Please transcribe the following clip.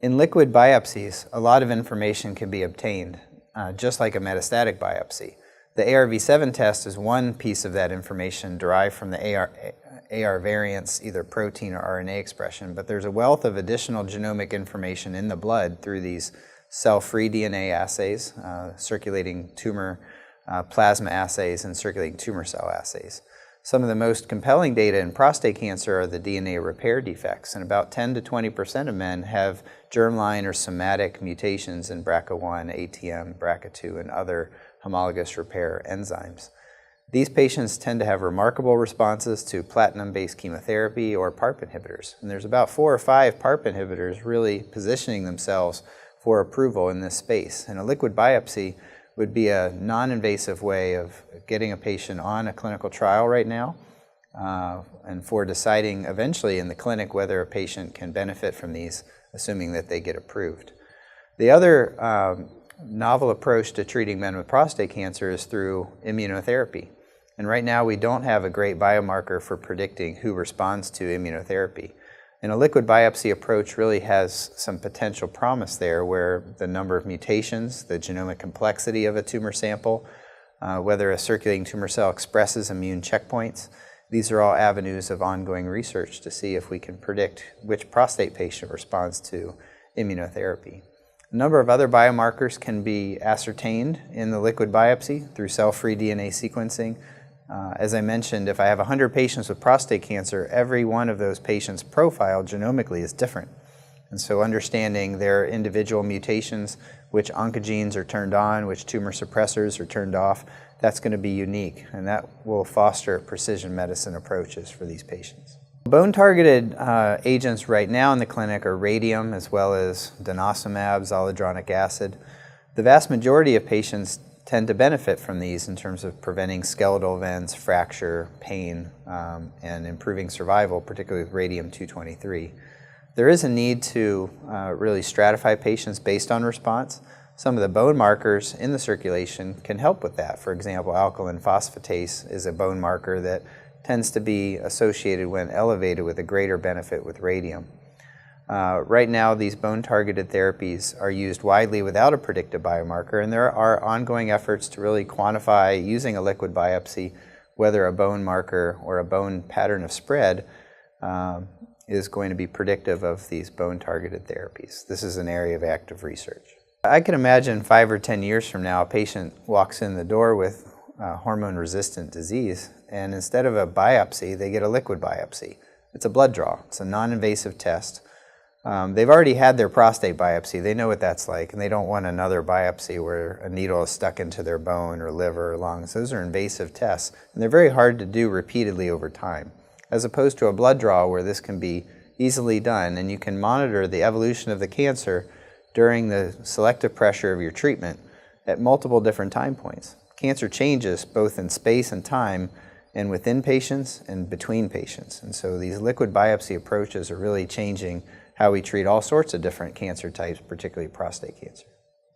In liquid biopsies, a lot of information can be obtained, just like a metastatic biopsy. The ARV7 test is one piece of that information derived from the AR variants, either protein or RNA expression, but there's a wealth of additional genomic information in the blood through these cell-free DNA assays, circulating tumor plasma assays, and circulating tumor cell assays. Some of the most compelling data in prostate cancer are the DNA repair defects, and about 10 to 20% of men have germline or somatic mutations in BRCA1, ATM, BRCA2, and other homologous repair enzymes. These patients tend to have remarkable responses to platinum-based chemotherapy or PARP inhibitors, and there's about 4 or 5 PARP inhibitors really positioning themselves for approval in this space. And a liquid biopsy would be a non-invasive way of getting a patient on a clinical trial right now and for deciding eventually in the clinic whether a patient can benefit from these, assuming that they get approved. The other novel approach to treating men with prostate cancer is through immunotherapy. And right now we don't have a great biomarker for predicting who responds to immunotherapy. And a liquid biopsy approach really has some potential promise there, where the number of mutations, the genomic complexity of a tumor sample, whether a circulating tumor cell expresses immune checkpoints, these are all avenues of ongoing research to see if we can predict which prostate patient responds to immunotherapy. A number of other biomarkers can be ascertained in the liquid biopsy through cell-free DNA sequencing. As I mentioned, if I have 100 patients with prostate cancer, every one of those patients' profile genomically is different. And so understanding their individual mutations, which oncogenes are turned on, which tumor suppressors are turned off, that's going to be unique, and that will foster precision medicine approaches for these patients. Bone-targeted agents right now in the clinic are radium as well as denosumab, zoledronic acid. The vast majority of patients tend to benefit from these in terms of preventing skeletal events, fracture, pain, and improving survival, particularly with radium-223. There is a need to really stratify patients based on response. Some of the bone markers in the circulation can help with that. For example, alkaline phosphatase is a bone marker that tends to be associated when elevated with a greater benefit with radium. Right now, these bone-targeted therapies are used widely without a predictive biomarker, and there are ongoing efforts to really quantify, using a liquid biopsy, whether a bone marker or a bone pattern of spread is going to be predictive of these bone-targeted therapies. This is an area of active research. I can imagine 5 or 10 years from now, a patient walks in the door with hormone-resistant disease, and instead of a biopsy, they get a liquid biopsy. It's a blood draw. It's a non-invasive test. They've already had their prostate biopsy. They know what that's like, and they don't want another biopsy where a needle is stuck into their bone or liver or lungs. Those are invasive tests, and they're very hard to do repeatedly over time, as opposed to a blood draw where this can be easily done, and you can monitor the evolution of the cancer during the selective pressure of your treatment at multiple different time points. Cancer changes both in space and time, and within patients and between patients. And so these liquid biopsy approaches are really changing how we treat all sorts of different cancer types, particularly prostate cancer.